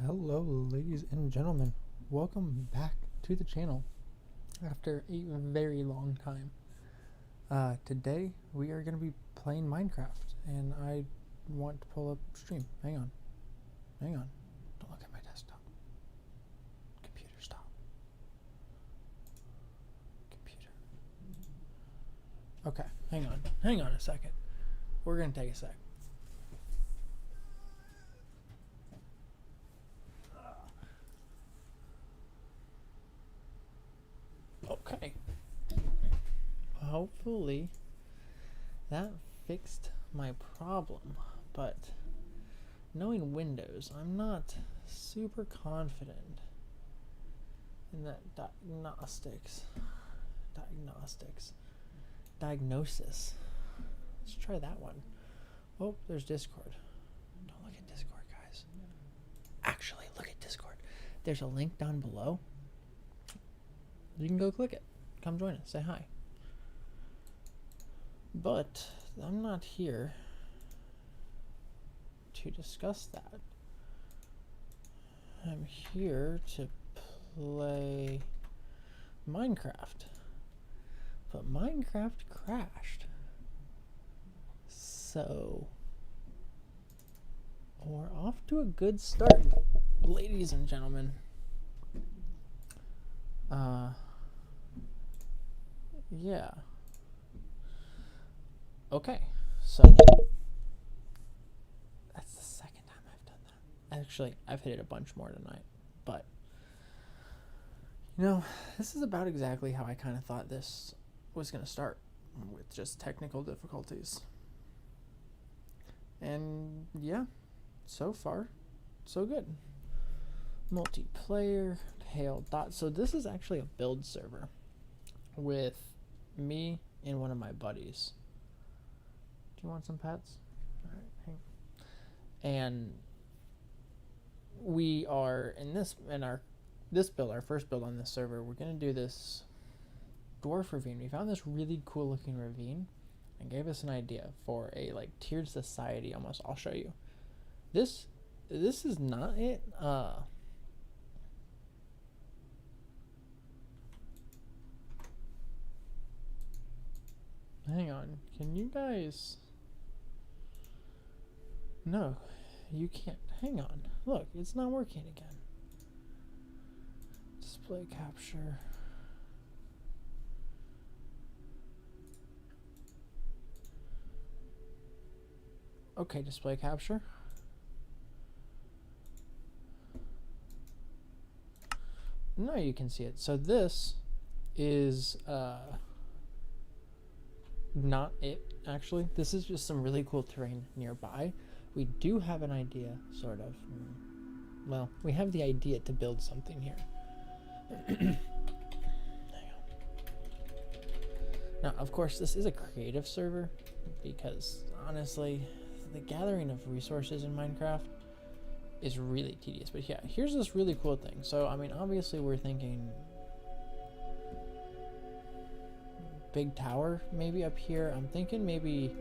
Hello ladies and gentlemen, welcome back to the channel after a very long time. Today we are going to be playing Minecraft and I want to pull up stream. Hang on, don't look at my desktop. Computer, stop. Computer. Okay, hang on a second. We're going to take a sec. Okay, hopefully that fixed my problem, but knowing Windows, I'm not super confident in that diagnosis. Let's try that one. Oh, there's Discord. Don't look at Discord, guys. Actually, look at Discord. There's a link down below. You can go click it. Come join us. Say hi. But I'm not here to discuss that. I'm here to play Minecraft. But Minecraft crashed. So we're off to a good start, ladies and gentlemen. Yeah. Okay, so that's the second time I've done that. Actually, I've hit it a bunch more tonight, but you know, this is about exactly how I kind of thought this was going to start, with just technical difficulties. And yeah, so far, so good. Multiplayer, pale dot. So this is actually a build server with me and one of my buddies. Do you want some pets? All right, hang on. And we are in this build, our first build on this server. We're gonna do this Dwarf ravine. We found this really cool looking ravine and gave us an idea for a like tiered society almost. I'll show you. This is not it. Hang on. Can you guys? No, you can't. Hang on. Look, it's not working again. Display capture. Okay, display capture. Now you can see it. So this is not it, actually. This is just some really cool terrain nearby. We do have an idea, sort of. Well, we have the idea to build something here. Hang on. Now, of course, this is a creative server because, honestly, the gathering of resources in Minecraft is really tedious. But yeah, here's this really cool thing. So, I mean, obviously we're thinking big tower maybe up here. I'm thinking maybe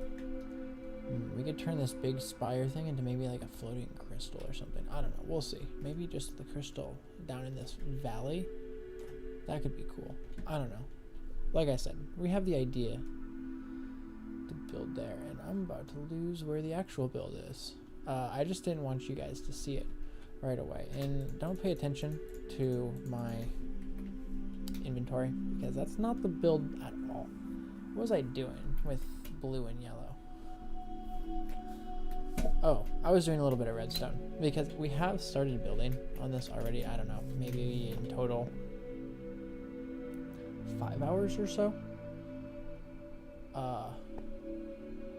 we could turn this big spire thing into maybe like a floating crystal or something. I don't know. We'll see. Maybe just the crystal down in this valley. That could be cool. I don't know. Like I said, we have the idea to build there, and I'm about to lose where the actual build is. I just didn't want you guys to see it right away. And don't pay attention to my inventory because that's not the build at all. What was I doing with blue and yellow? Oh, I was doing a little bit of redstone because we have started building on this already. I don't know, maybe in total 5 hours or so.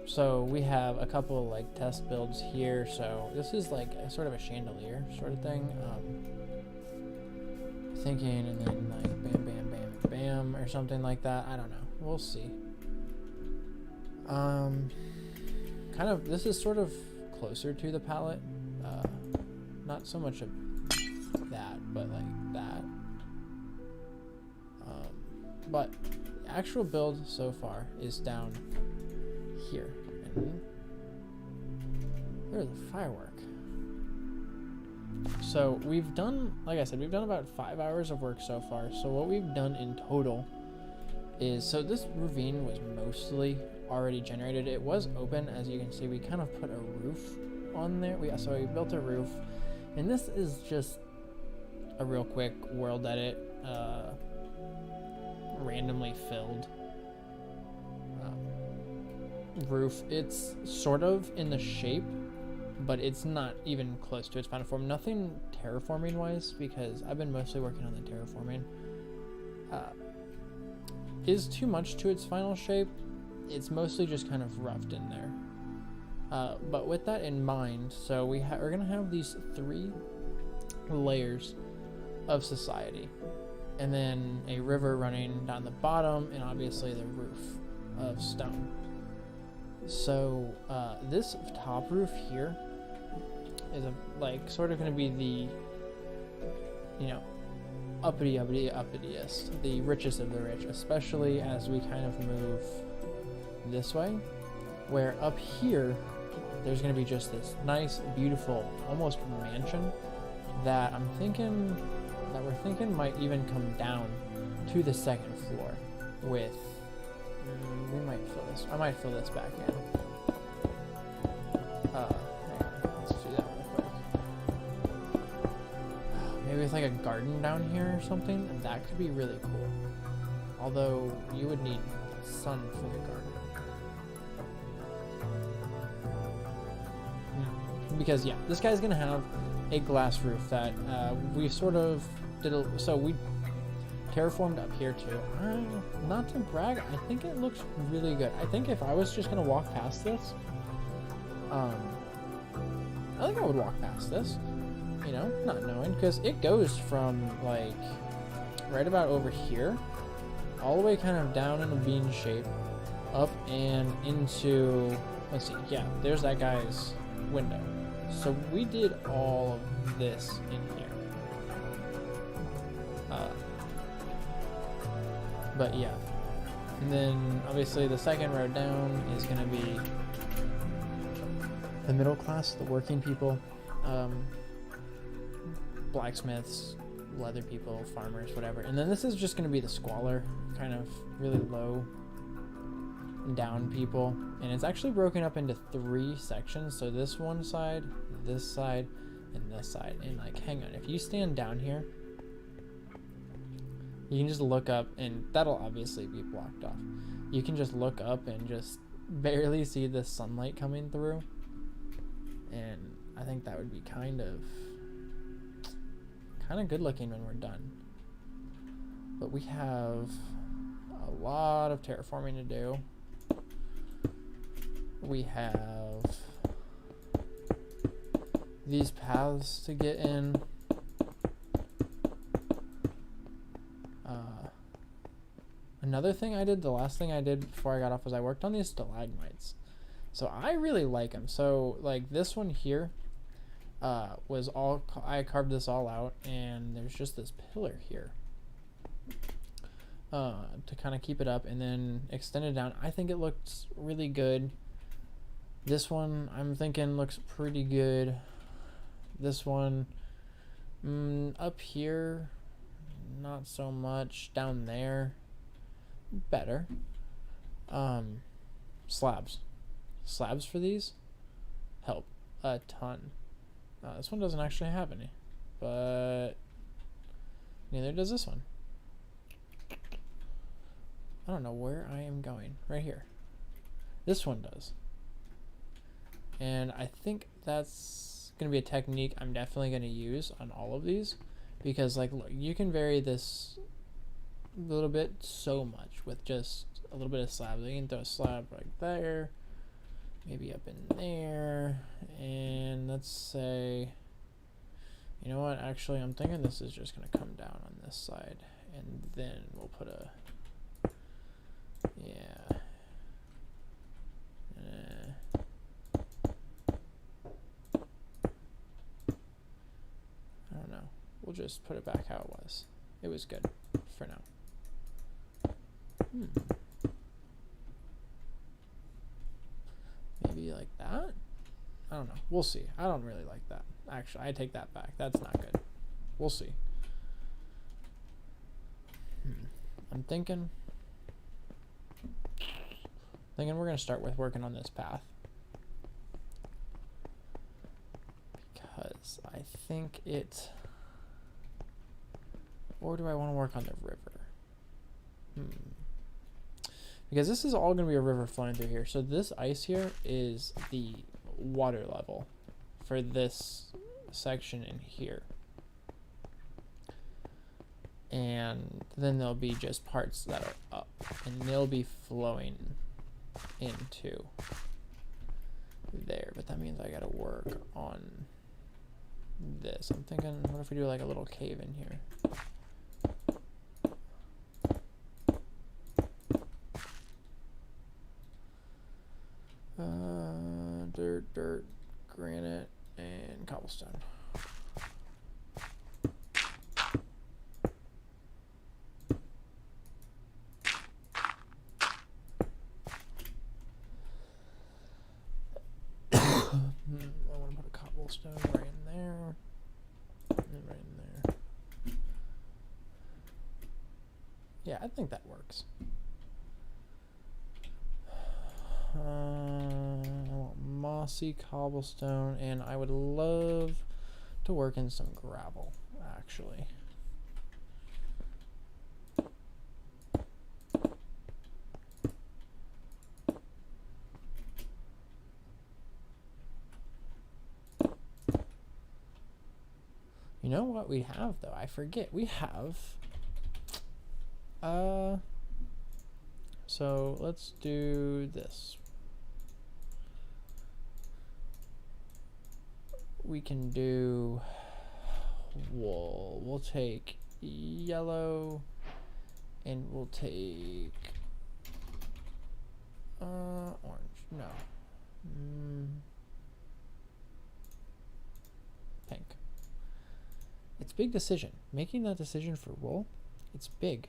So we have a couple like test builds here. So this is like a sort of a chandelier sort of thing. Thinking, and then like bam, bam, bam, bam, or something like that. I don't know. We'll see. Kind of. This is sort of closer to the palette. Not so much of that, but like that. But the actual build so far is down here. And there's a firework. So we've done, like I said, we've done about 5 hours of work so far. So what we've done in total is, so this ravine was mostly already generated. It was open, as you can see. We kind of put a roof on there. So we built a roof, and this is just a real quick world edit, randomly filled roof. It's sort of in the shape, but it's not even close to its final form. Nothing terraforming wise, because I've been mostly working on the terraforming. Is too much to its final shape. It's mostly just kind of roughed in there. But with that in mind, so we're gonna have these 3 layers of society, and then a river running down the bottom, and obviously the roof of stone. So this top roof here is sort of going to be the, uppitiest, the richest of the rich, especially as we kind of move this way, where up here there's going to be just this nice, beautiful, almost mansion that we're thinking might even come down to the 2nd floor with. We might fill this. I might fill this back in. Hang on. Let's do that real quick. Maybe maybe with like a garden down here or something. That could be really cool. Although you would need sun for the garden. Because yeah, this guy's gonna have a glass roof that we sort of did. So we terraformed up here too. Not to brag, I think it looks really good. I think if I was just gonna walk past this, I think I would walk past this, you know, not knowing, because it goes from like right about over here, all the way kind of down in a bean shape, up and into, let's see, yeah, there's that guy's window. So we did all of this in here. But yeah, and then obviously the second row down is going to be the middle class, the working people, blacksmiths, leather people, farmers, whatever. And then this is just going to be the squalor, kind of really low and down people. And it's actually broken up into 3 sections. So this one side, this side, and this side. And like, hang on, if you stand down here, you can just look up, and that'll obviously be blocked off. You can just look up and just barely see the sunlight coming through. And I think that would be kind of good looking when we're done. But we have a lot of terraforming to do. We have these paths to get in. Another thing I did, the last thing I did before I got off, was I worked on these stalagmites. So I really like them. So like this one here was all, I carved this all out, and there's just this pillar here to kind of keep it up, and then extend it down. I think it looks really good. This one I'm thinking looks pretty good. This one up here, not so much. Down there, better. Slabs for these help a ton. This one doesn't actually have any, but neither does this one. I don't know where I am going. Right here. This one does. And I think that's going to be a technique I'm definitely going to use on all of these, because like, look, you can vary this a little bit so much with just a little bit of slab. You can throw a slab right there, maybe up in there, and let's say, you know what, actually I'm thinking this is just going to come down on this side, and then we'll put a, yeah, I don't know, we'll just put it back how it was. It was good for now. Maybe like that? I don't know. We'll see. I don't really like that. Actually, I take that back. That's not good. We'll see. I'm thinking we're going to start with working on this path, because I think it, or do I want to work on the river? Because this is all going to be a river flowing through here. So this ice here is the water level for this section in here. And then there'll be just parts that are up, and they'll be flowing into there. But that means I got to work on this. I'm thinking, what if we do like a little cave in here? Dirt, granite, and cobblestone. I want to put a cobblestone right in there, and right in there. Yeah, I think that works. I want mossy cobblestone, and I would love to work in some gravel, actually. You know what we have though? I forget. We have so let's do this. We can do wool. We'll take yellow and we'll take orange. No. Pink. It's a big decision. Making that decision for wool, it's big.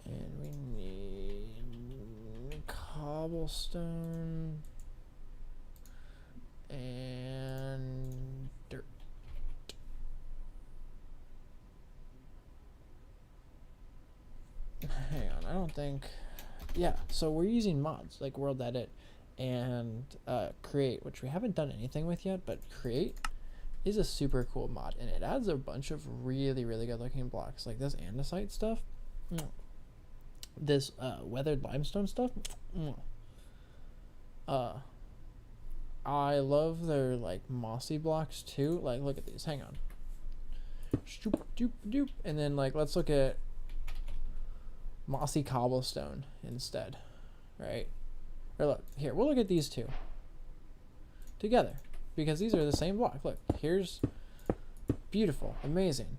And we need cobblestone and dirt. Hang on, I don't think... Yeah, so we're using mods like World Edit and Create, which we haven't done anything with yet, but Create is a super cool mod, and it adds a bunch of really, really good looking blocks, like this andesite stuff, this weathered limestone stuff. I love their like mossy blocks too. Like, look at these. Hang on. Shoop, doop, doop. And then like, let's look at mossy cobblestone instead, right? Or look here, we'll look at these two together because these are the same block. Look, here's beautiful, amazing.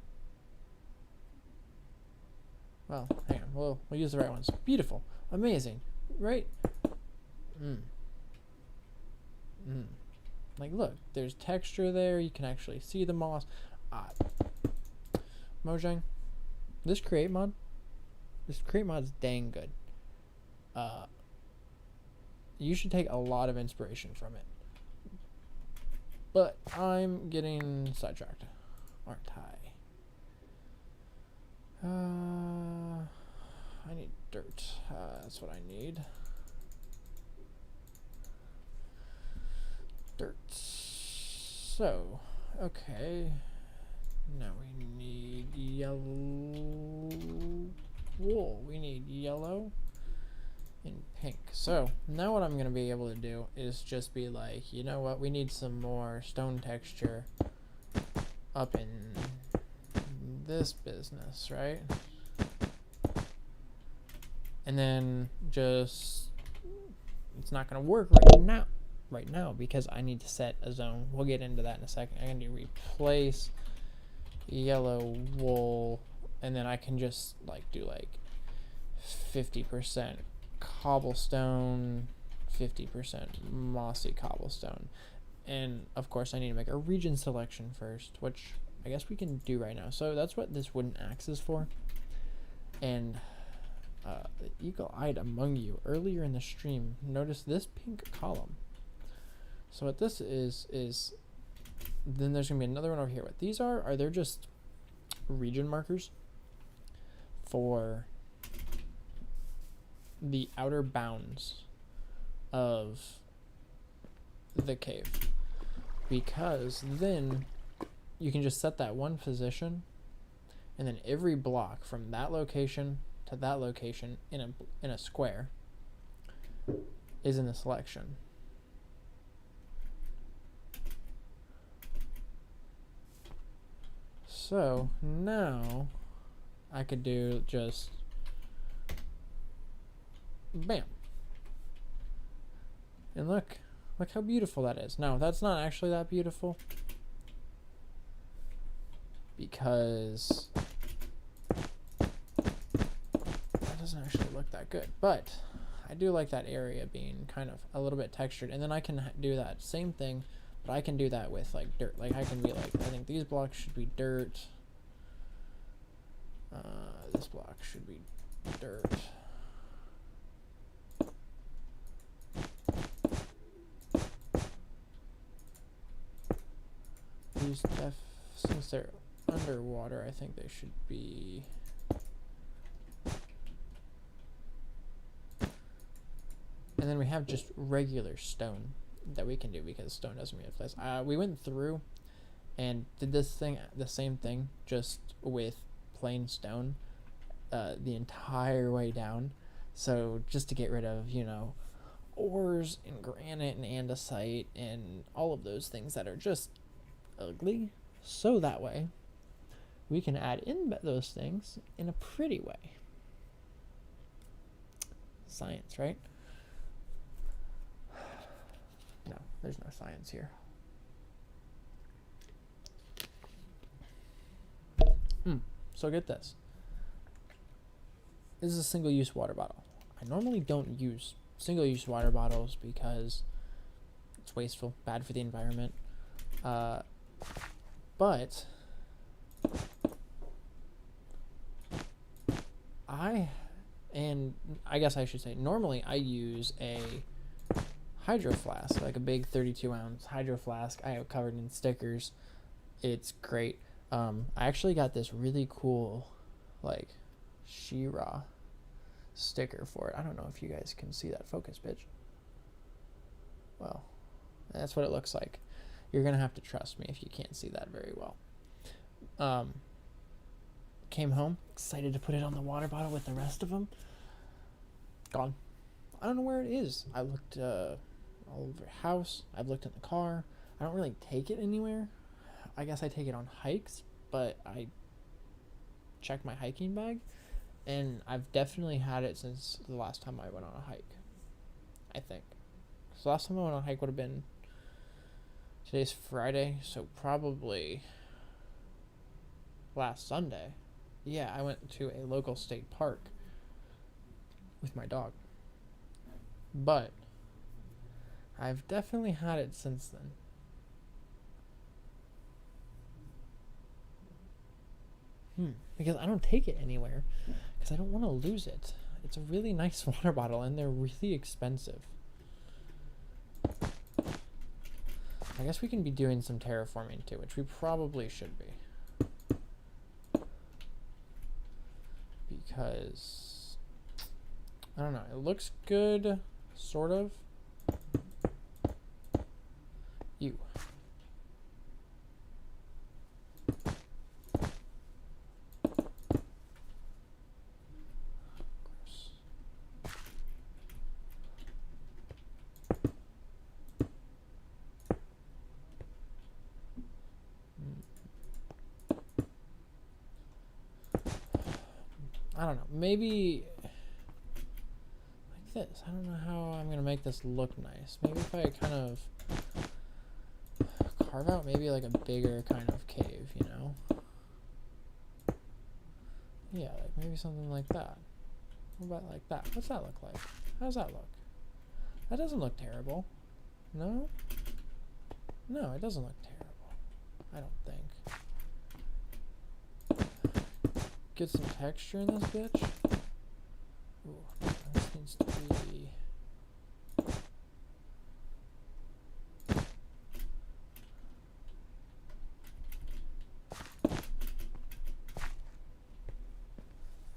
Well, hang on, we'll use the right ones. Beautiful, amazing, right? Like, look, there's texture there. You can actually see the moss. Mojang, this create mod is dang good. You should take a lot of inspiration from it. But I'm getting sidetracked, aren't I? I need dirt. That's what I need. Dirt. So, okay. Now we need yellow wool. We need yellow and pink. So now what I'm going to be able to do is just be like, you know what, we need some more stone texture up in this business, right? And then just, it's not going to work right now because I need to set a zone. We'll get into that in a second. I need to replace yellow wool, and then I can just like do like 50% cobblestone, 50% mossy cobblestone. And of course I need to make a region selection first, which I guess we can do right now. So that's what this wooden axe is for. And the eagle-eyed among you earlier in the stream noticed this pink column. So what this is then there's gonna be another one over here. What these are they're just region markers for the outer bounds of the cave, because then you can just set that one position, and then every block from that location to that location in a square is in the selection. So now I could do just bam. And look how beautiful that is. Now that's not actually that beautiful because that doesn't actually look that good, but I do like that area being kind of a little bit textured. And then I can do that same thing, but I can do that with like dirt. Like I can be like, I think these blocks should be dirt. This block should be dirt. These since they're underwater, I think they should be And then we have just regular stone that we can do because stone doesn't really have place. We went through and did the same thing, just with plain stone the entire way down. So just to get rid of, ores and granite and andesite and all of those things that are just ugly. So that way we can add in those things in a pretty way. Science, right? No, there's no science here. So get this. This is a single-use water bottle. I normally don't use single-use water bottles because it's wasteful, bad for the environment. But I guess I should say, normally I use a hydro flask, like a big 32-ounce hydro flask. I have it covered in stickers. It's great. I actually got this really cool, like, She-Ra sticker for it. I don't know if you guys can see that focus, bitch. Well, that's what it looks like. You're gonna have to trust me if you can't see that very well. Came home, excited to put it on the water bottle with the rest of them. Gone. I don't know where it is. I looked all over the house. I've looked in the car. I don't really take it anywhere. I guess I take it on hikes, but I check my hiking bag, and I've definitely had it since the last time I went on a hike, I think. So the last time I went on a hike would have been, today's Friday, so probably last Sunday. Yeah, I went to a local state park with my dog. But I've definitely had it since then. Because I don't take it anywhere because I don't want to lose it. It's a really nice water bottle and they're really expensive. I guess we can be doing some terraforming too, which we probably should be. Because, I don't know, it looks good, sort of. You. I don't know, maybe like this. I don't know how I'm gonna make this look nice. Maybe if I kind of carve out maybe like a bigger kind of cave, you know? Yeah, like maybe something like that. What about like that? What's that look like? How does that look? That doesn't look terrible. No? No, it doesn't look terrible. I don't think. Get some texture in this bitch. Ooh, this needs to be.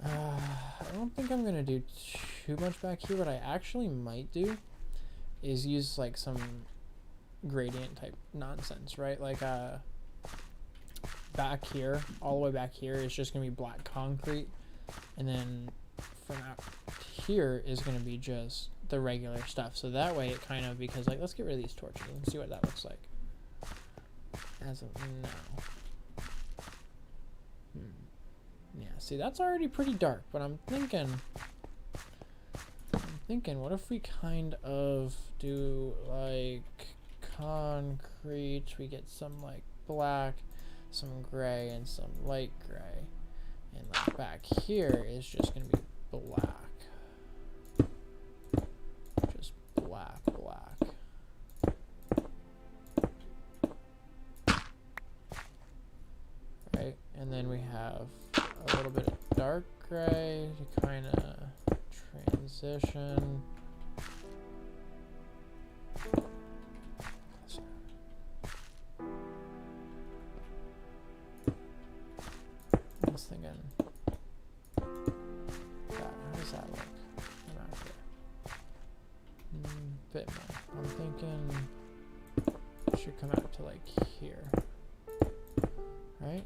I don't think I'm gonna do too much back here. What I actually might do is use like some gradient type nonsense, right? Like back here, all the way back here is just gonna be black concrete, and then from out here is gonna be just the regular stuff. So that way it kind of, because like, let's get rid of these torches and see what that looks like as of now. Yeah, see, that's already pretty dark, but I'm thinking what if we kind of do like concrete, we get some like black, some gray, and some light gray, and like back here is just gonna be black, just black. Right, and then we have a little bit of dark gray to kind of transition. I was thinking, God, how does that look? Come out here. bit more. I'm thinking it should come out to like here, right?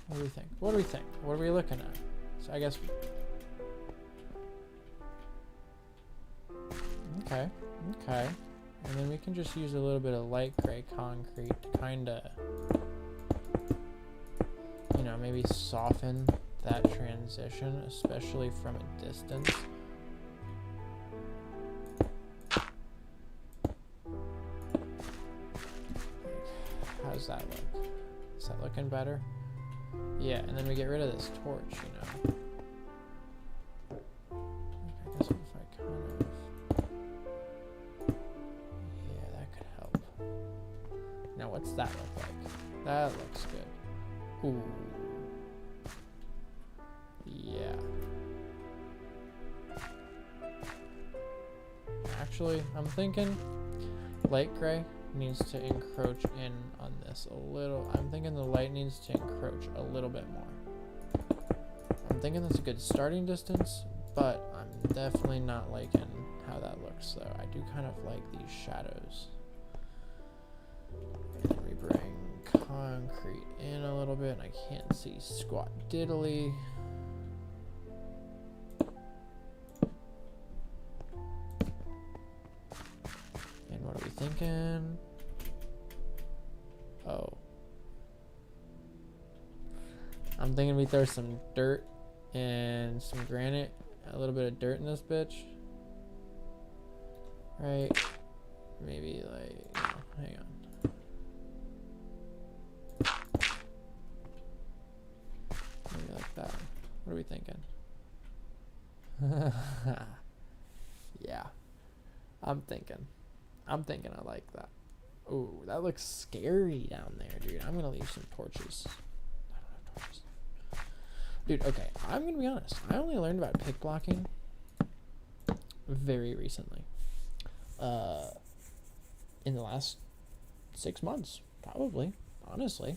What do we think? What do we think? What are we looking at? So I guess. Okay, okay. And then we can just use a little bit of light gray concrete to kind of, you know, maybe soften that transition, especially from a distance. How's that look? Is that looking better? Yeah, and then we get rid of this torch, you know. I guess if I kind of... Yeah, that could help. Now, what's that look like? That looks good. Ooh. Yeah. Actually, I'm thinking light gray needs to encroach in on this a little. I'm thinking the light needs to encroach a little bit more. I'm thinking that's a good starting distance, but I'm definitely not liking how that looks though. I do kind of like these shadows. And then we bring concrete in a little bit, and I can't see squat diddly. And what are we thinking? Oh. I'm thinking we throw some dirt and some granite, a little bit of dirt in this bitch. Right? Maybe like, no, hang on. Maybe like that. What are we thinking? Yeah. I'm thinking I like that. Ooh, that looks scary down there, dude. I'm gonna leave some torches. I don't have torches. Dude, okay, I'm gonna be honest. I only learned about pick blocking very recently. In the last 6 months, probably, honestly.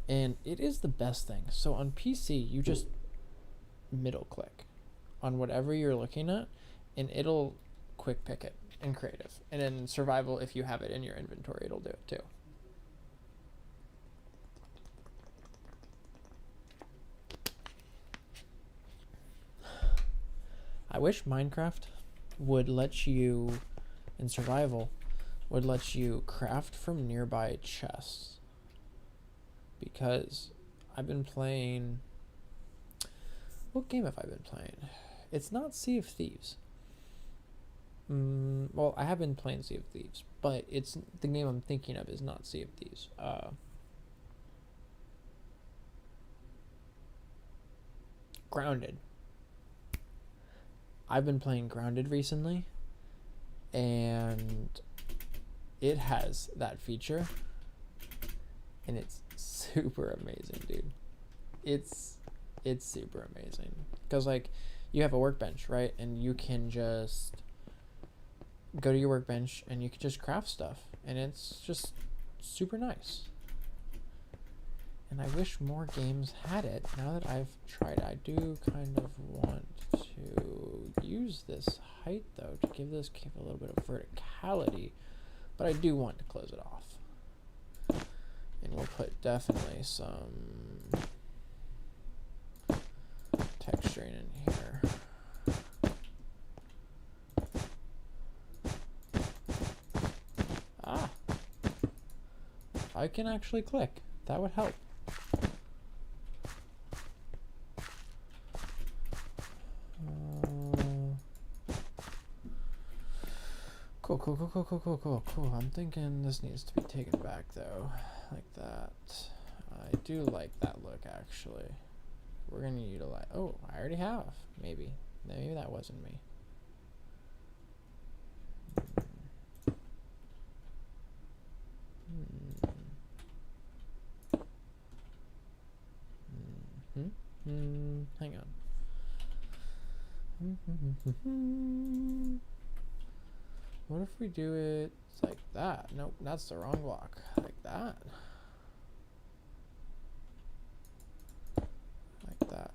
And it is the best thing. So on PC, you just middle click on whatever you're looking at, and it'll quick pick it in creative. And in survival, if you have it in your inventory, it'll do it too. I wish Minecraft would let you, in survival, would let you craft from nearby chests. Because I've been playing... What game have I been playing? It's not Sea of Thieves. Well, I have been playing Sea of Thieves, but it's the game I'm thinking of is not Sea of Thieves. Grounded. I've been playing Grounded recently, and it has that feature, and it's super amazing, dude. It's super amazing because like you have a workbench, right, and you can just go to your workbench and you can just craft stuff, and it's just super nice. And I wish more games had it. Now that I've tried, I do kind of want to use this height though to give this cave a little bit of verticality, but I do want to close it off. And we'll put definitely some texturing in here. Ah, I can actually click. That would help. Cool. I'm thinking this needs to be taken back though, like that. I do like that look actually. We're gonna utilize. Oh, I already have. Maybe that wasn't me. Hang on. What if we do it like that? Nope, that's the wrong block. Like that. Like that.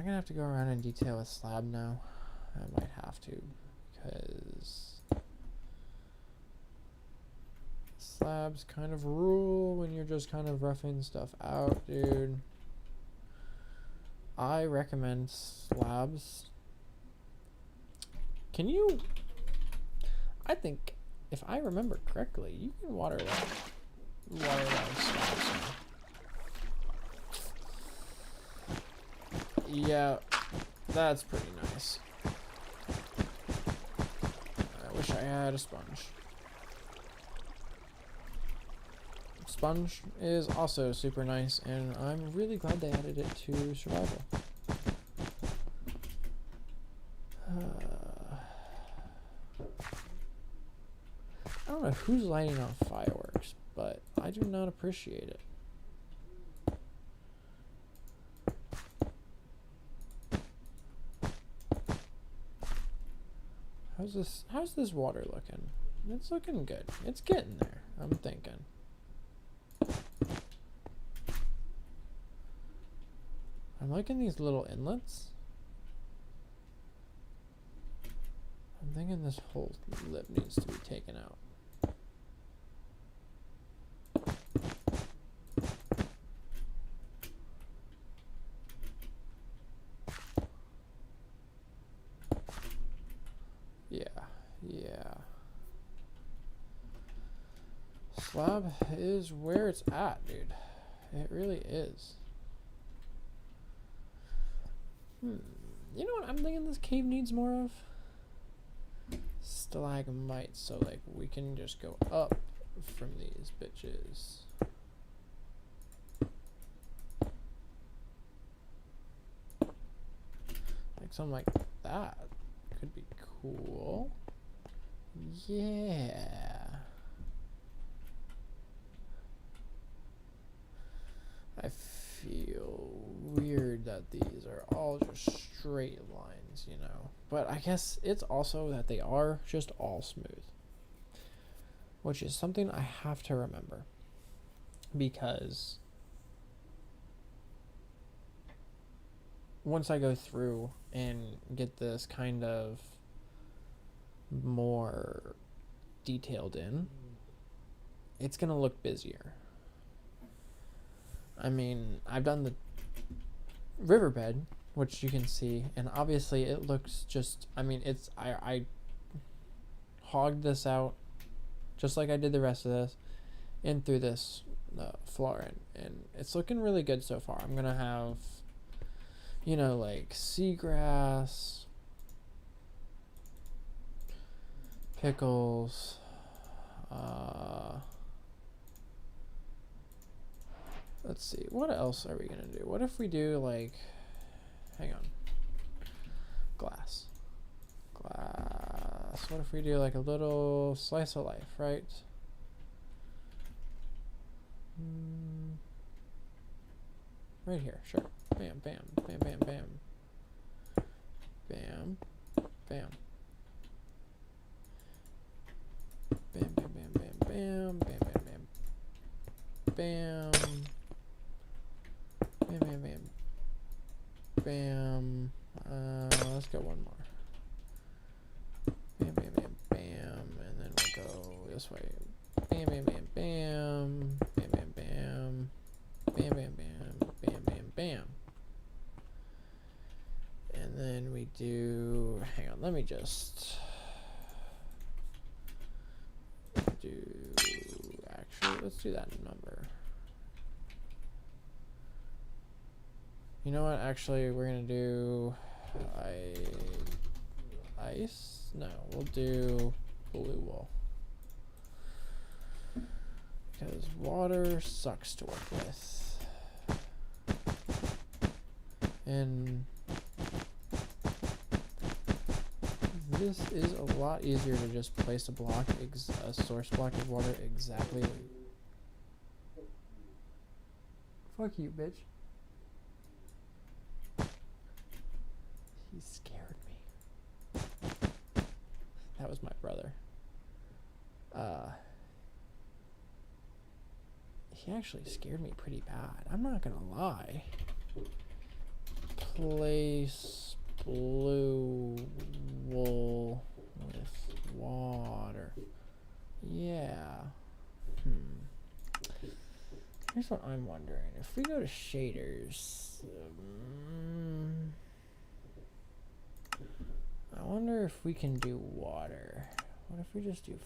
gonna have to go around and detail a slab now? I might have to, because slabs kind of rule when you're just kind of roughing stuff out, dude. I recommend slabs. Can you... I think, if I remember correctly, you can water down slabs. Yeah, that's pretty nice. I wish I had a sponge. Sponge is also super nice, and I'm really glad they added it to survival. I don't know who's lighting off fireworks, but I do not appreciate it. How's this water looking? It's looking good. It's getting there, I'm thinking. I'm liking these little inlets. I'm thinking this whole lip needs to be taken out. Yeah. Slab is where it's at, dude. It really is. You know what I'm thinking this cave needs more of? Stalagmites, so like we can just go up from these bitches. Like something like that could be cool. Yeah. I feel weird that these are all just straight lines, you know. But I guess it's also that they are just all smooth, which is something I have to remember, because once I go through and get this kind of more detailed in, it's gonna look busier. I mean, I've done the riverbed, which you can see, and obviously it looks just, I mean, it's, I hogged this out just like I did the rest of this in through this floor, and it's looking really good so far. I'm gonna have, you know, like seagrass, pickles, let's see, what else are we gonna do? What if we do like, hang on, glass. What if we do like a little slice of life, right? Right here, sure. Bam, bam, bam, bam, bam. Bam, bam. Bam, bam, bam, bam, bam, bam, bam, bam. Bam. Bam, bam, bam. Bam. Let's go one more. Bam, bam, bam, bam. And then we'll go this way. Bam, bam, bam, bam. Bam, bam, bam. Bam, bam, bam. Bam, bam, bam. And then we do, hang on, let me just do, actually, let's do that number. You know what, actually, we're gonna do ice? No, we'll do blue wool. Because water sucks to work with. And this is a lot easier to just place a block, a source block of water exactly. Fuck you, bitch. He scared me. That was my brother. He actually scared me pretty bad. I'm not gonna lie. replace blue wool with water. Yeah. Here's what I'm wondering. If we go to shaders, I wonder if we can do water. What if we just do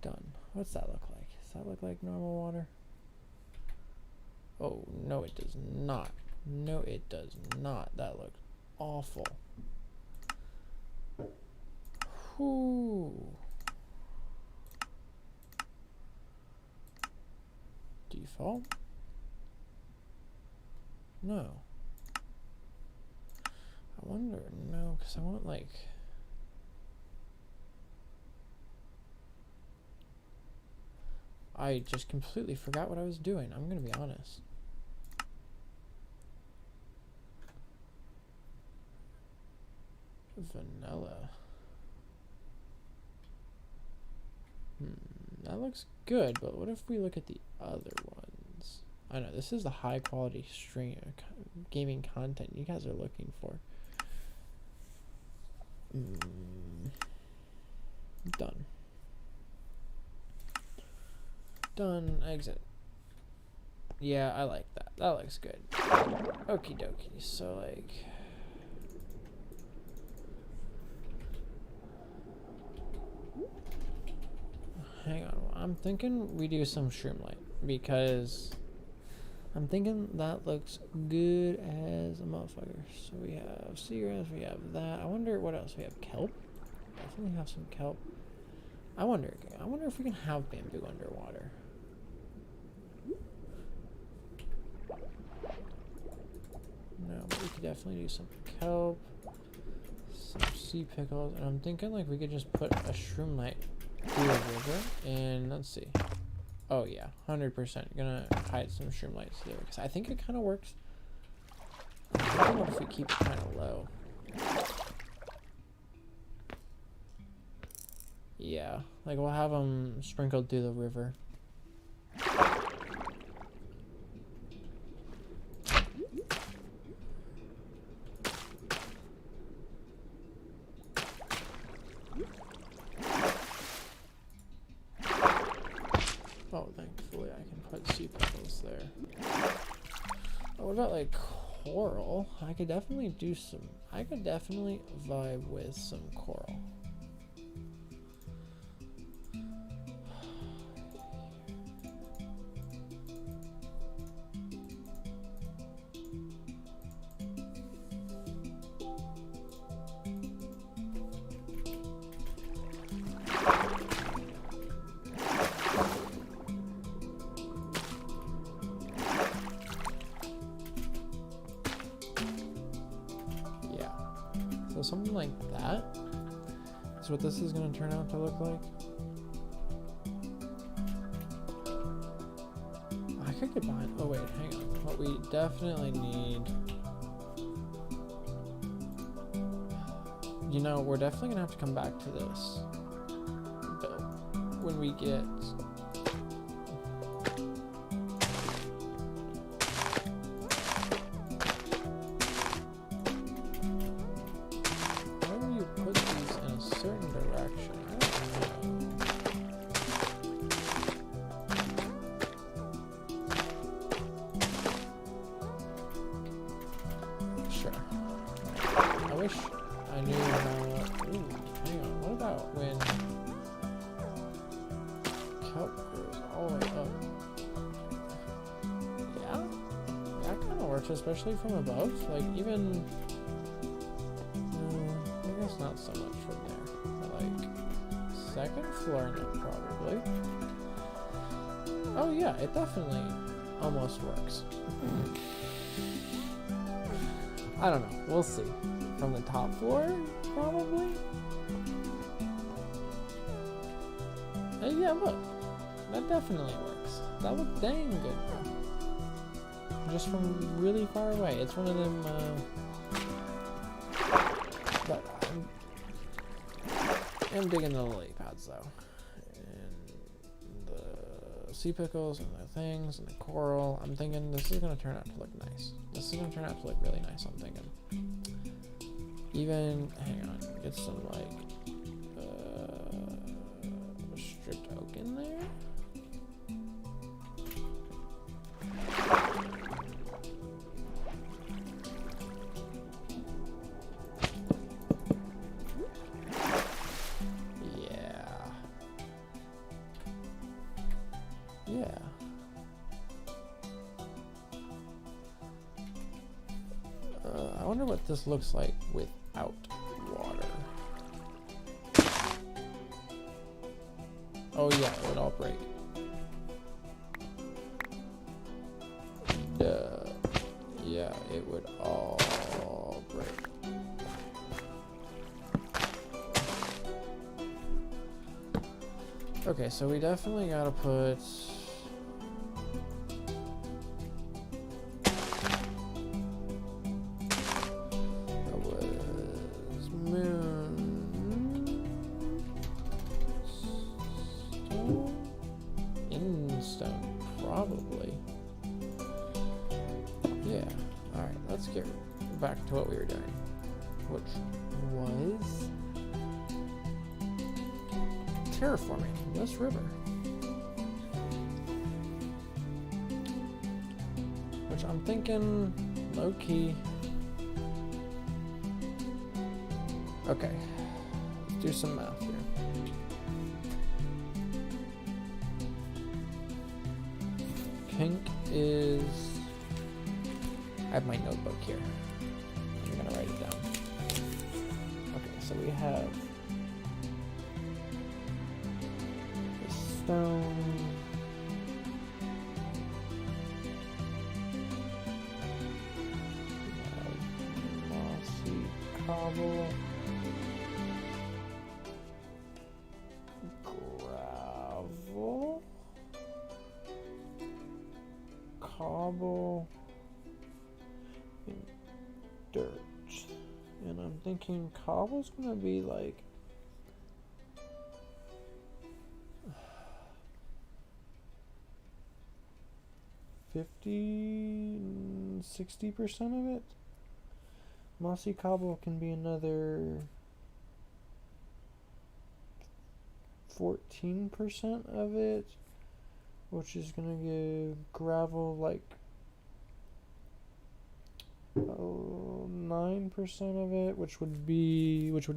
done. What's that look like? Does that look like normal water? Oh, no it does not. No it does not. That looks awful. Whew. Default? No. I wonder, no, because I want like... I just completely forgot what I was doing. I'm gonna be honest. Vanilla. That looks good, but what if we look at the other ones? I know, this is the high quality stream gaming content you guys are looking for. Done. Done. Exit. Yeah, I like that. That looks good. Okie dokie. So, like... hang on. I'm thinking we do some shroom light. Because... I'm thinking that looks good as a motherfucker. So we have seagrass, we have that. I wonder what else we have. Kelp? Definitely have some kelp. I wonder if we can have bamboo underwater. No, but we could definitely do some kelp, some sea pickles, and I'm thinking like we could just put a shroom light through the river, and let's see. Oh yeah, 100% gonna hide some shroom lights there because I think it kind of works. I don't know if we keep it kind of low. Yeah, like we'll have them sprinkled through the river. Oh, thankfully I can put sea pickles there. Oh, what about like coral? I could definitely do some. I could definitely vibe with some coral. So something like that is what this is going to turn out to look like. I could get behind. Oh wait, hang on. What we definitely need, you know, we're definitely going to have to come back to this build when we get especially from above, like even I guess not so much from there, but like second floor now probably. Oh yeah, it definitely almost works. I don't know, we'll see. From the top floor probably. Yeah, look, that definitely works. That looked dang good, bro. Just from really far away. It's one of them, but I'm digging the lily pads though. sea pickles and the things and the coral. I'm thinking this is gonna turn out to look nice. This is gonna turn out to look really nice, I'm thinking. Even, hang on, get some like stripped oak in there. Yeah. I wonder what this looks like without water. Oh yeah, it would all break. Duh. Yeah, it would all break. Okay, so we definitely gotta put probably. Yeah. Alright, let's get back to what we were doing, which was terraforming this river. Which I'm thinking low-key. Okay, let's do some math here. Pink is, I have my notebook here. I'm gonna write it down. Okay, so we have the stone, we have mossy cobble, gravel, cobble, and dirt. And I'm thinking cobble's gonna be like 60% of it. Mossy cobble can be another 14% of it, which is gonna give gravel like 9% of it, which would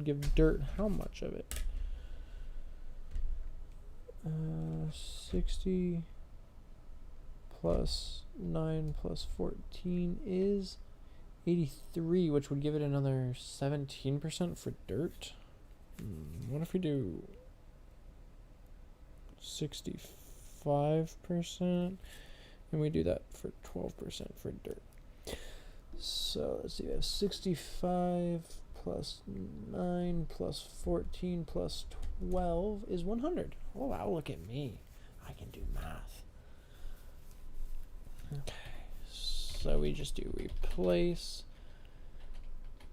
give dirt how much of it? 60 plus 9 plus 14 is 83, which would give it another 17% for dirt. What if we do 65%, and we do that for 12% for dirt? So let's see, we have 65 plus 9 plus 14 plus 12 is 100. Oh wow, look at me. I can do math. Okay, so we just do replace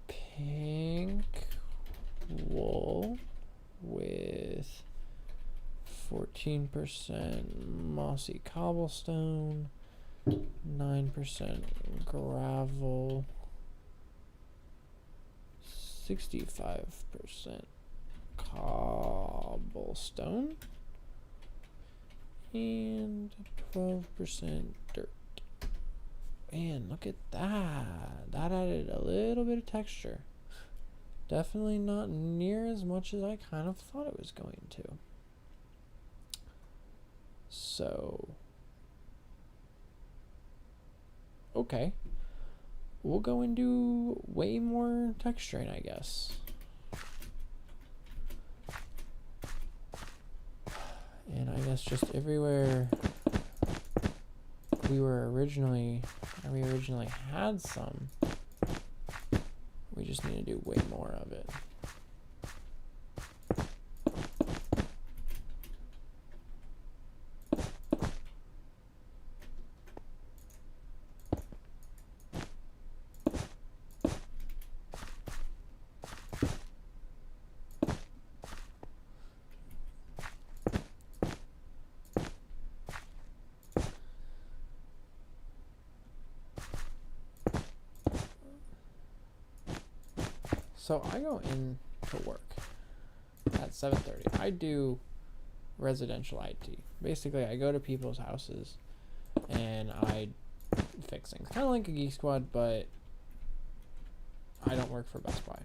pink wool with 14% mossy cobblestone, 9% gravel, 65% cobblestone, and 12% dirt. Man, look at that. That added a little bit of texture. Definitely not near as much as I kind of thought it was going to. So, okay. We'll go and do way more texturing, I guess. And I guess just everywhere we originally had some, we just need to do way more of it. So I go in to work at 7:30. I do residential IT. Basically, I go to people's houses and I fix things. Kind of like a Geek Squad, but I don't work for Best Buy.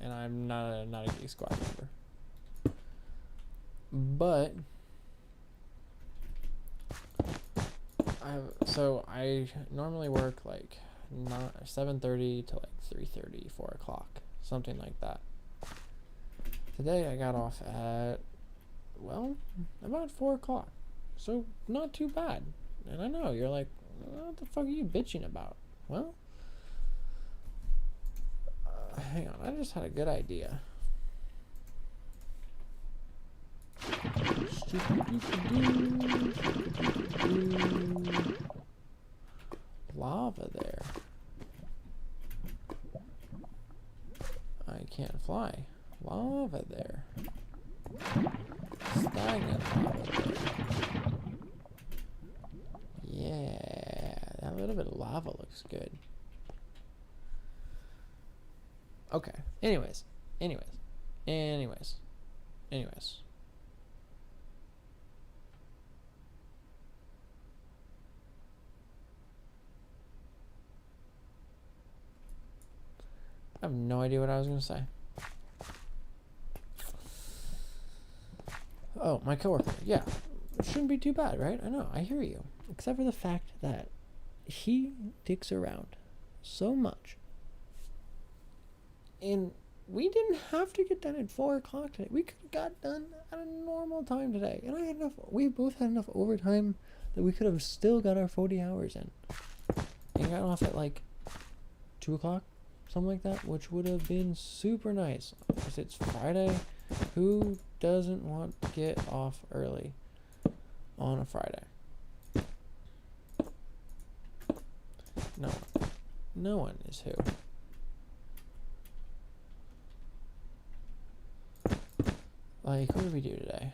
And I'm not a Geek Squad member. But I normally work like 7:30 to like 3:30, 4 o'clock, something like that. Today I got off at, well, about 4 o'clock. So not too bad. And I know you're like, what the fuck are you bitching about? Well, hang on, I just had a good idea. Lava there. I can't fly. Lava there. Stagnant lava there. Yeah, that little bit of lava looks good. Okay. Anyways. I have no idea what I was going to say. Oh, my coworker. Yeah. It shouldn't be too bad, right? I know. I hear you. Except for the fact that he dicks around so much. And we didn't have to get done at 4 o'clock today. We could have got done at a normal time today. And we both had enough overtime that we could have still got our 40 hours in. And got off at like 2 o'clock. Something like that, which would have been super nice. Because it's Friday. Who doesn't want to get off early on a Friday? No one. No one is who. Like, what did we do today?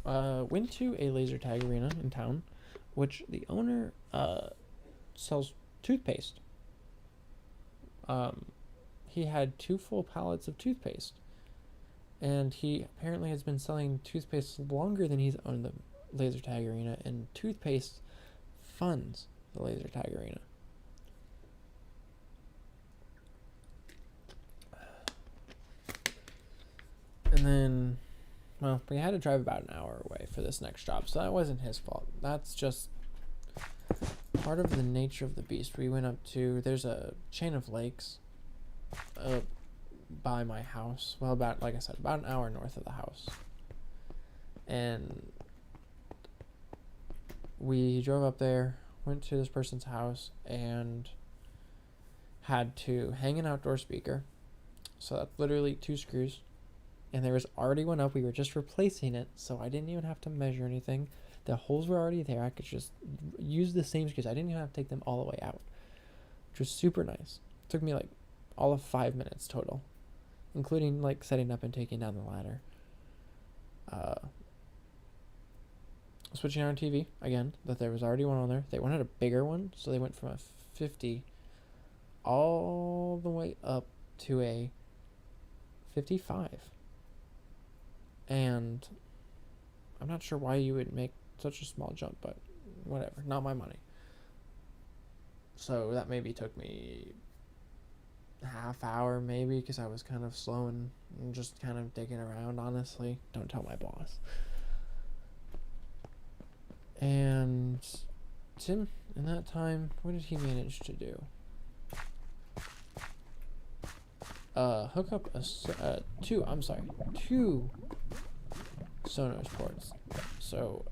Went to a laser tag arena in town, which the owner sells toothpaste. He had 2 full pallets of toothpaste, and he apparently has been selling toothpaste longer than he's owned the laser tag arena, and toothpaste funds the laser tag arena. And then, well, we had to drive about an hour away for this next job, so that wasn't his fault. That's just part of the nature of the beast. We went up to, there's a chain of lakes by my house. Well, about, like I said, about an hour north of the house. And we drove up there, went to this person's house, and had to hang an outdoor speaker. So that's literally 2 screws. And there was already one up. We were just replacing it, so I didn't even have to measure anything. The holes were already there. I could just use the same screws. I didn't even have to take them all the way out, which was super nice. It took me like all of 5 minutes total, including like setting up and taking down the ladder. Switching on TV again, that there was already one on there. They wanted a bigger one, so they went from a 50 all the way up to a 55. And I'm not sure why you would make such a small jump, but whatever, not my money. So that maybe took me a half hour, maybe, because I was kind of slow and just kind of digging around, honestly. Don't tell my boss. And Tim, in that time, what did he manage to do? Hook up two Sonos ports. So,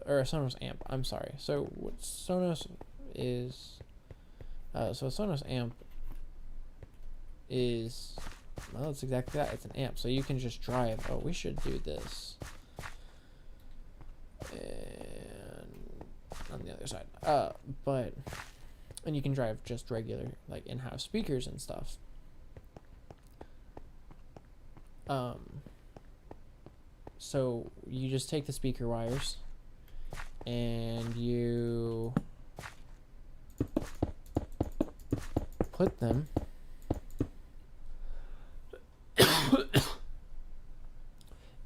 or a Sonos amp, I'm sorry. So what Sonos is, so a Sonos amp is, well, it's exactly that. It's an amp. So you can just drive, oh, we should do this. And on the other side. And you can drive just regular, like, in-house speakers and stuff. So you just take the speaker wires and you put them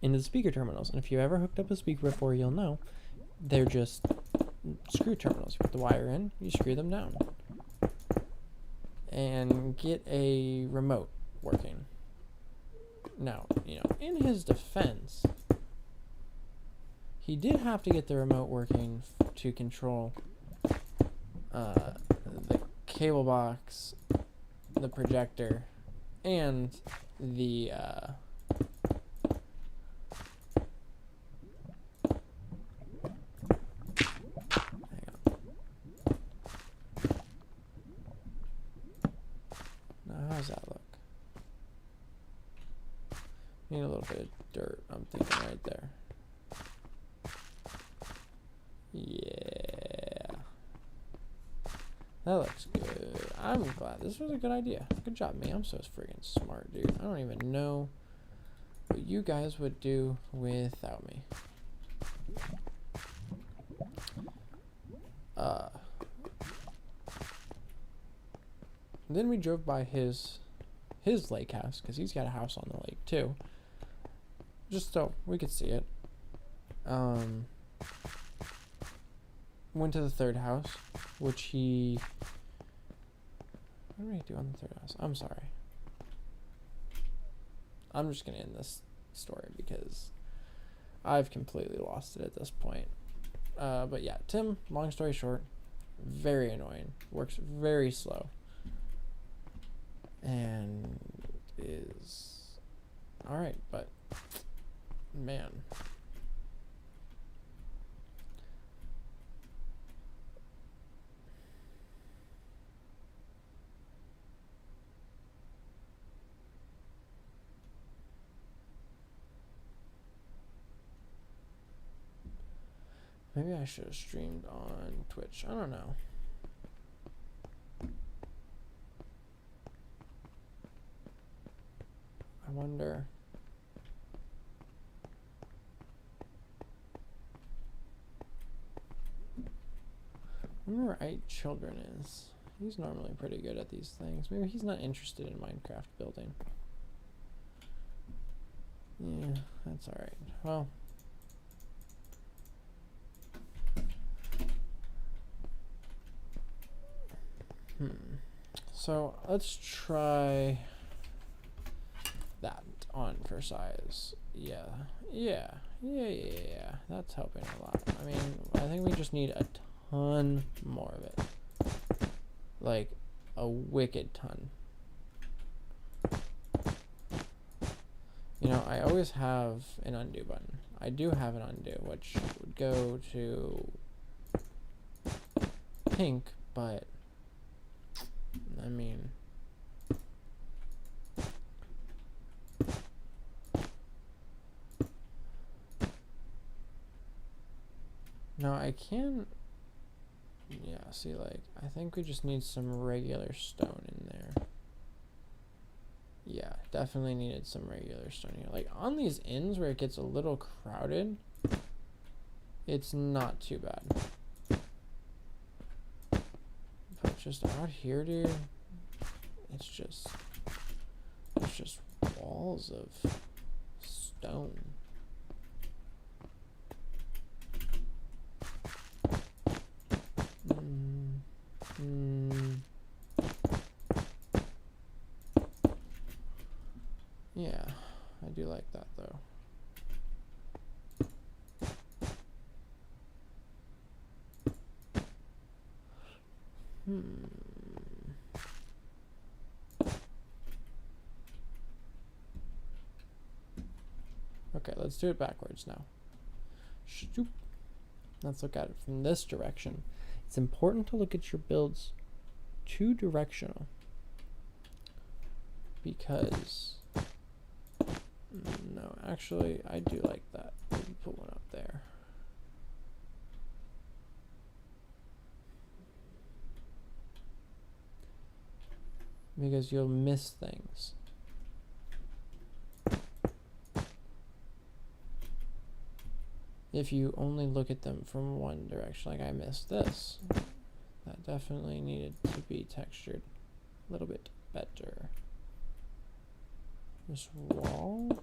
into the speaker terminals. And if you ever hooked up a speaker before, you'll know they're just screw terminals. You put the wire in, you screw them down, and get a remote working. Now, in his defense, he did have to get the remote working to control the cable box, the projector, and the hang on. Now, how does that look? Need a little bit of dirt, I'm thinking right there. Yeah. That looks good. I'm glad. This was a good idea. Good job, me. I'm so friggin' smart, dude. I don't even know what you guys would do without me. Then we drove by his lake house, because he's got a house on the lake too. Just so we could see it. Went to the third house, which he... What did he do on the third house? I'm sorry. I'm just gonna end this story because I've completely lost it at this point. But yeah, Tim, long story short, very annoying. Works very slow. And is... Alright, but... Man. Maybe I should have streamed on Twitch. I don't know. I wonder. I wonder where 8 Children is. He's normally pretty good at these things. Maybe he's not interested in Minecraft building. Yeah, that's alright. Well. So let's try that on for size. Yeah. That's helping a lot. I mean, I think we just need a ton more of it. Like a wicked ton. I always have an undo button. I do have an undo, which would go to pink, but I mean, no, I can, yeah, see, like, I think we just need some regular stone in there. Yeah, definitely needed some regular stone here. Like, on these ends where it gets a little crowded, it's not too bad. But just out here, dude, it's just walls of stone. Yeah, I do like that though. Okay, let's do it backwards now. Shoop. Let's look at it from this direction. It's important to look at your builds two-directional because no, actually, I do like that. Maybe put one up there. Because you'll miss things. If you only look at them from one direction, like I missed this. That definitely needed to be textured a little bit better. This wall.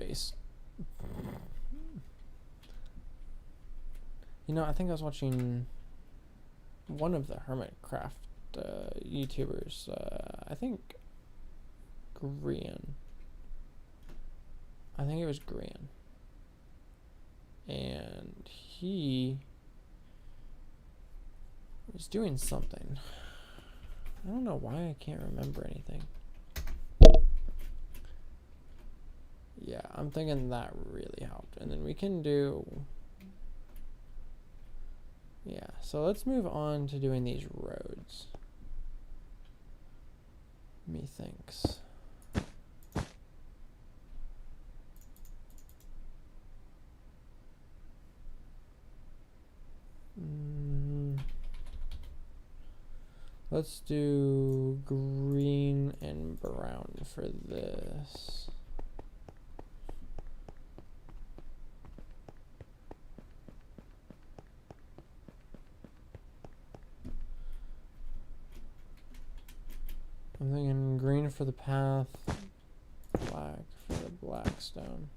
face. You know, I think I was watching one of the Hermitcraft YouTubers. I think Grian. I think it was Grian. And he was doing something. I don't know why I can't remember anything. Yeah, I'm thinking that really helped. And then we can do... Yeah, so let's move on to doing these roads. Methinks. Let's do green and brown for this. I'm thinking green for the path, black for the black stone.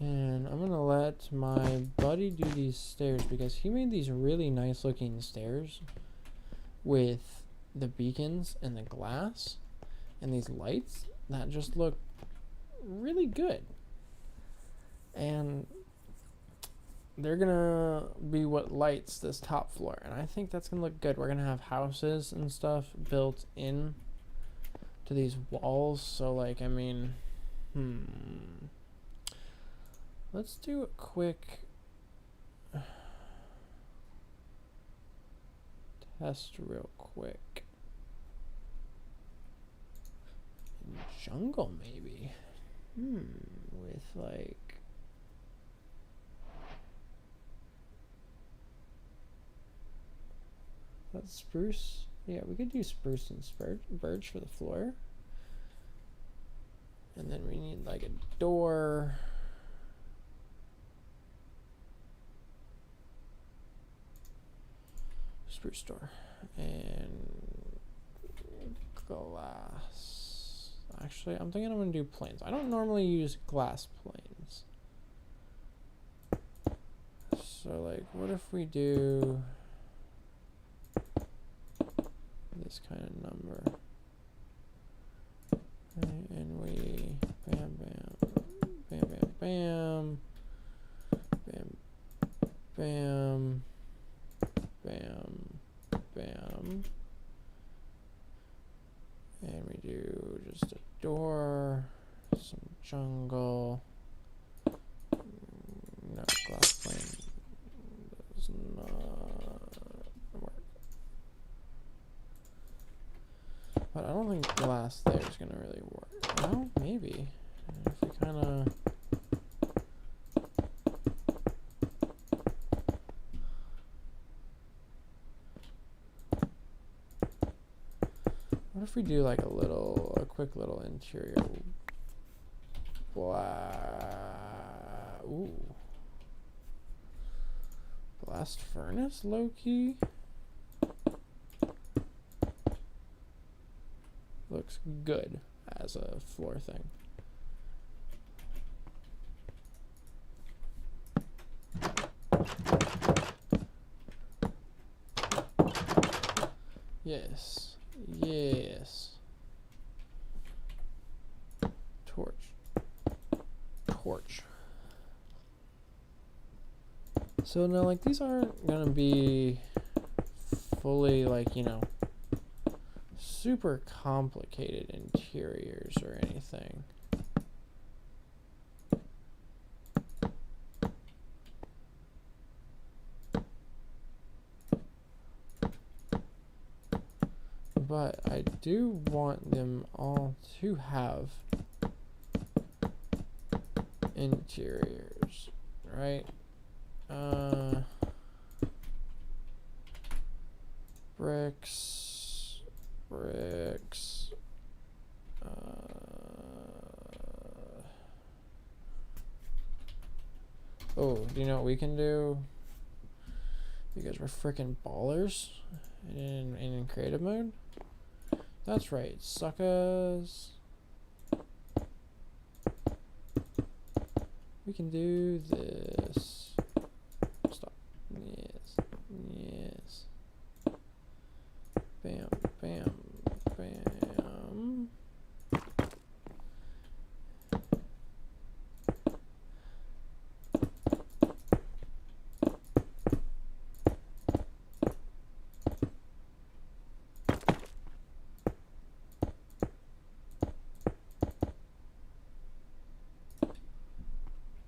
And I'm gonna let my buddy do these stairs because he made these really nice looking stairs with the beacons and the glass and these lights that just look really good. And they're gonna be what lights this top floor, and I think that's gonna look good. We're gonna have houses and stuff built in to these walls, so like, I mean, let's do a quick test real quick. Jungle maybe. With like that's spruce. Yeah, we could do spruce and birch for the floor. And then we need like a door. Spruce door and glass. Actually, I'm thinking I'm gonna do planes. I don't normally use glass planes. So like, what if we do this kind of number? Okay, and we bam, bam, bam, bam, bam, bam, bam, bam, bam. And we do just a door, some jungle. No, glass plane does not work. But I don't think glass there is going to really work. Well, maybe. If we kind of... What if we do like a quick little interior blast furnace, low key? Looks good as a floor thing. Yes. Yes. Torch. So now, like, these aren't gonna be fully, like, you know, super complicated interiors or anything. But I do want them all to have interiors, right? Bricks. Oh, do you know what we can do? Because we're freaking ballers in creative mode. That's right, suckers. We can do this. Stop. Yes. Yes. Bam, bam, bam.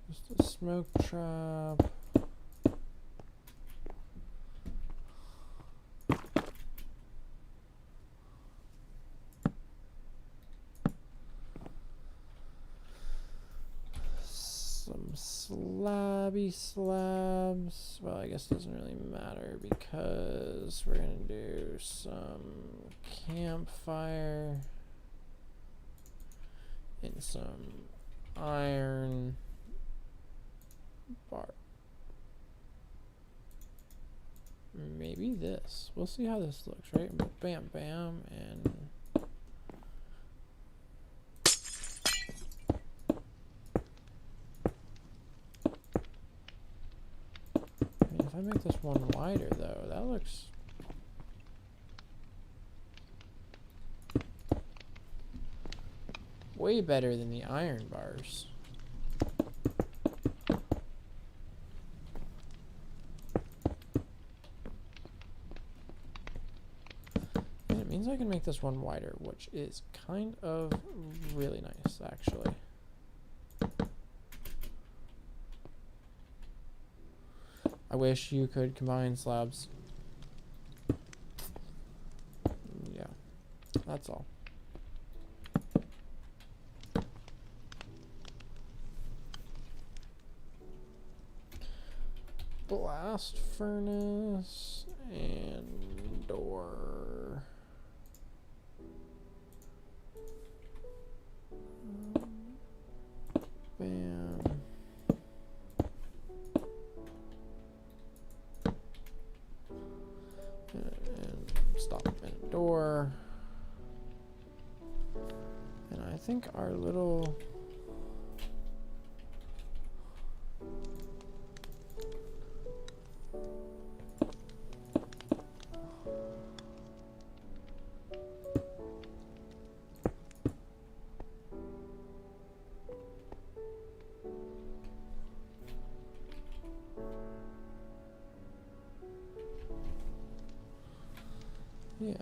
Just a smoke trap. Some slabby slabs. Well, I guess it doesn't really matter because we're gonna do some campfire and some iron bar. Maybe this. We'll see how this looks, right? Bam, bam, and if I make this one wider, though, that looks way better than the iron bars. And it means I can make this one wider, which is kind of really nice, actually. I wish you could combine slabs. Yeah, that's all. Blast furnace and door. Bam. And stop and door. And I think our little yeah.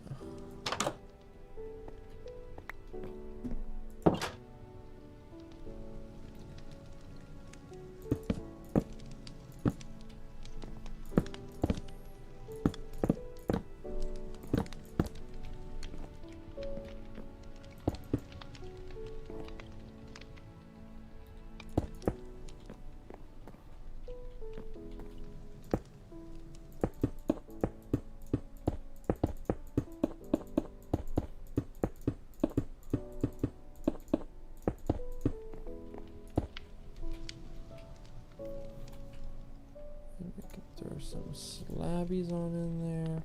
Some slabbies on in there,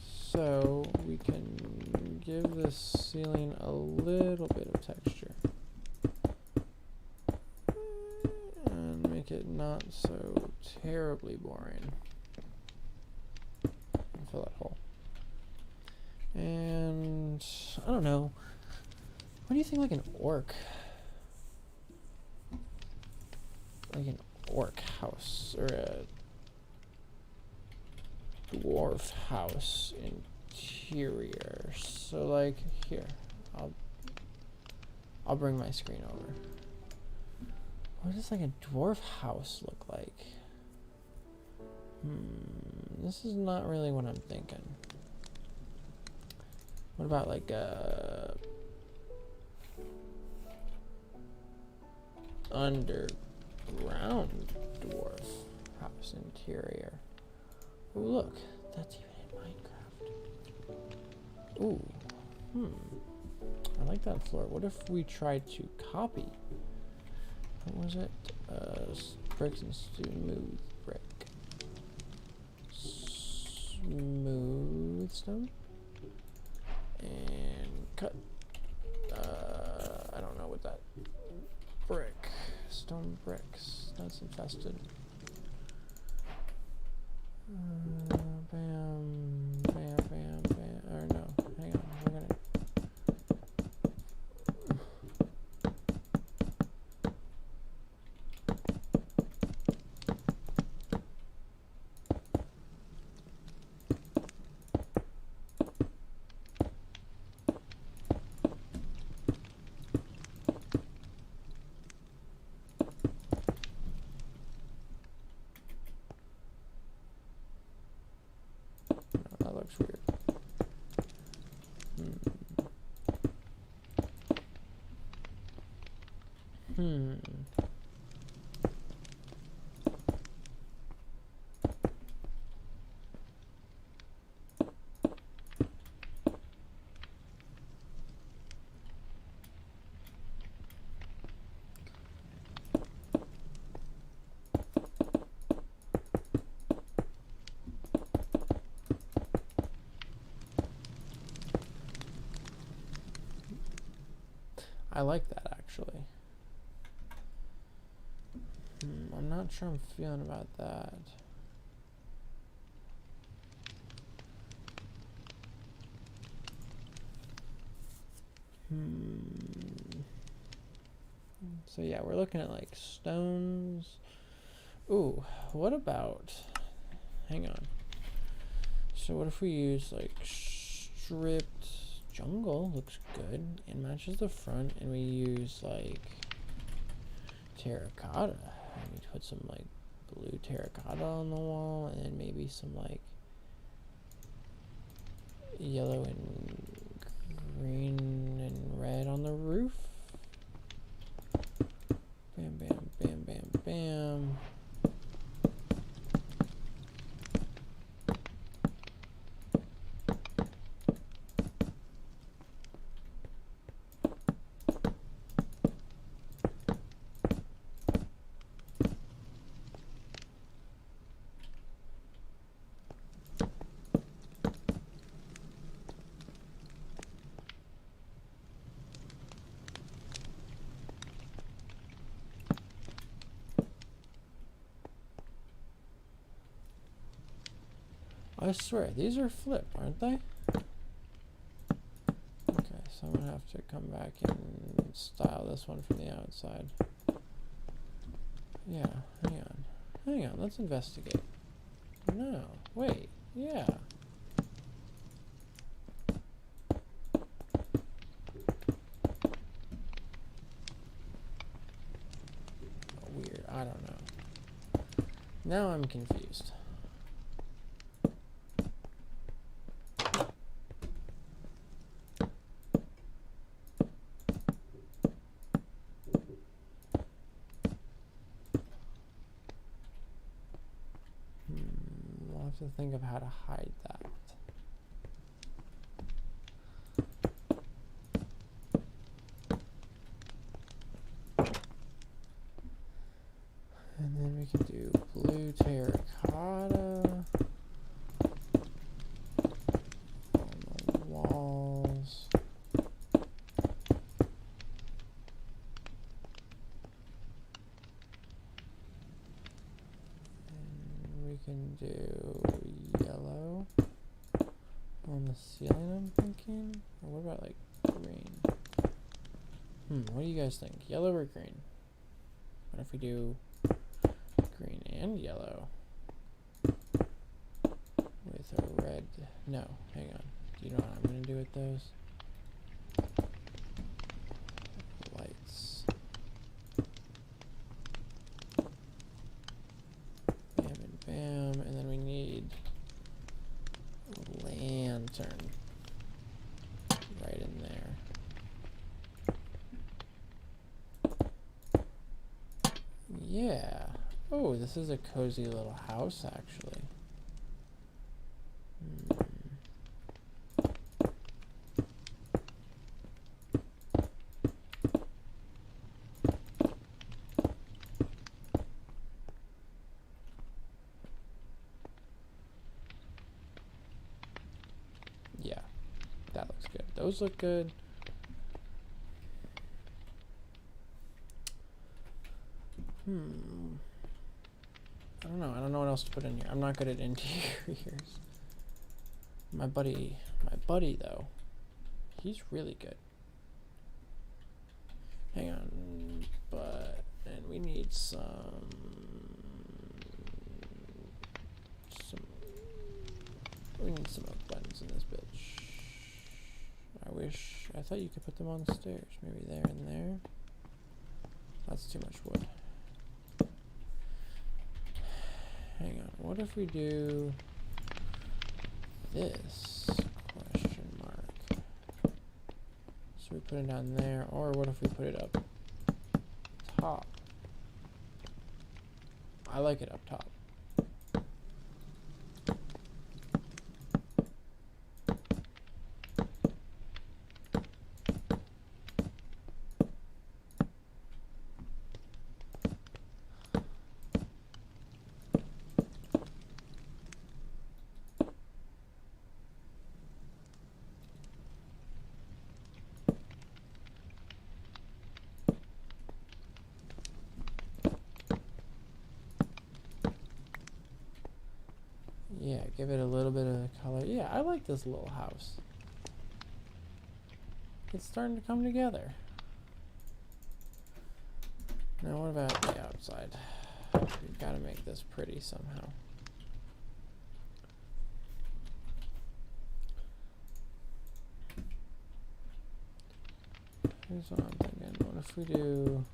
so we can give this ceiling a little bit of texture and make it not so terribly boring. And fill that hole. And I don't know, what do you think, like an orc? Like an orc house or a dwarf house interior. So like here, I'll bring my screen over. What does like a dwarf house look like? This is not really what I'm thinking. What about like a underground dwarf house interior? Oh, look, that's even in Minecraft. Ooh, I like that floor. What if we tried to copy What was it? Bricks and smooth brick. Smooth stone. And cut. I don't know what that brick. Stone bricks. That's infested. Bam, bam, bam, bam. Or no, hang on. We're gonna. No, that looks weird. Hmm. I like that actually. I'm not sure I'm feeling about that. So yeah, we're looking at like stones. Ooh, what about, hang on. So what if we use like stripped jungle? Looks good and matches the front, and we use like terracotta. And we put some like blue terracotta on the wall, and then maybe some like yellow and green and red on the roof. Bam, bam, bam, bam, bam. I swear, these are flipped, aren't they? Okay, so I'm gonna have to come back and style this one from the outside. Yeah, hang on. Hang on, let's investigate. No, wait, yeah. Weird, I don't know. Now I'm confused. We'll have to think of how to hide that. And then we can do blue terracotta on the walls. And we can do yellow on the ceiling, I'm thinking. Or what about like green? What do you guys think? Yellow or green? What if we do green and yellow with a red? No, hang on. Do you know what I'm going to do with those? Lights. Bam and bam. And then we need a lantern right in there. Yeah. Oh, this is a cozy little house, actually. Those look good. I don't know. I don't know what else to put in here. I'm not good at interiors. My buddy though, he's really good. Hang on, and we need some buttons in this bitch. I thought you could put them on stairs. Maybe there and there. That's too much wood. Hang on, what if we do this? Question mark. So we put it down there, or what if we put it up top? I like it up top. Yeah, give it a little bit of color. Yeah, I like this little house. It's starting to come together. Now what about the outside? We've got to make this pretty somehow. Here's what I'm thinking. What if we do...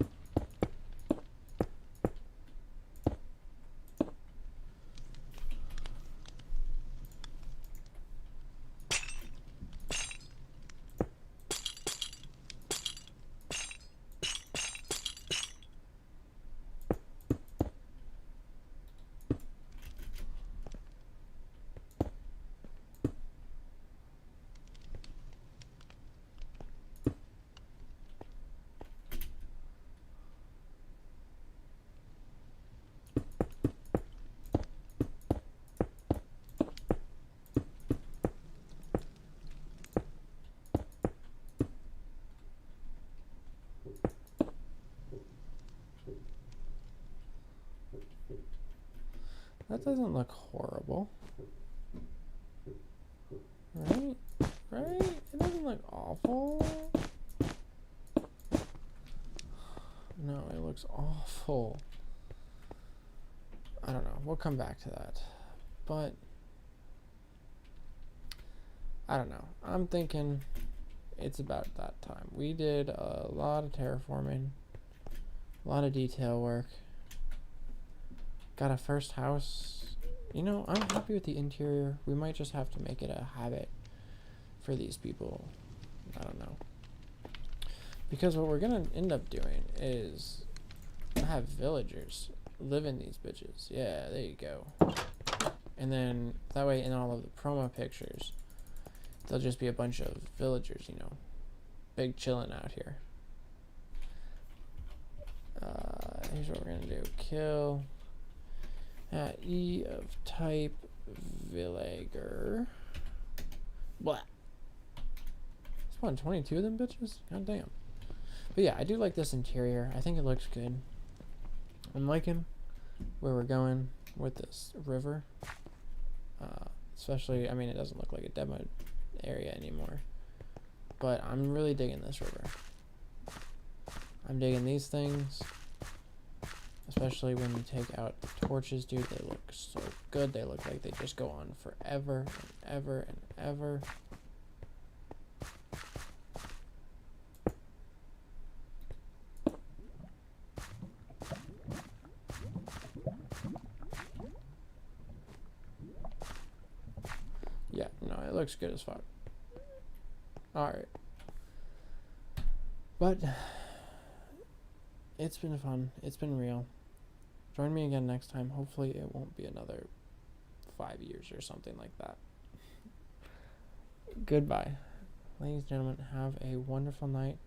That doesn't look horrible. Right? Right? It doesn't look awful. No, it looks awful. I don't know. We'll come back to that. But I don't know. I'm thinking it's about that time. We did a lot of terraforming, a lot of detail work. Got a first house. You know, I'm happy with the interior. We might just have to make it a habit for these people. I don't know. Because what we're gonna end up doing is have villagers live in these bitches. Yeah, there you go. And then that way in all of the promo pictures, there'll just be a bunch of villagers, you know, big chilling out here. Here's what we're gonna do. Kill at E of type villager. Blah. Spawn 22 of them bitches? God damn. But yeah, I do like this interior. I think it looks good. I'm liking where we're going with this river. Especially, I mean, it doesn't look like a demo area anymore. But I'm really digging this river. I'm digging these things. Especially when you take out the torches, dude. They look so good. They look like they just go on forever and ever and ever. Yeah, no, it looks good as fuck. Alright. But it's been fun. It's been real. Join me again next time. Hopefully it won't be another 5 years or something like that. Goodbye. Ladies and gentlemen, have a wonderful night.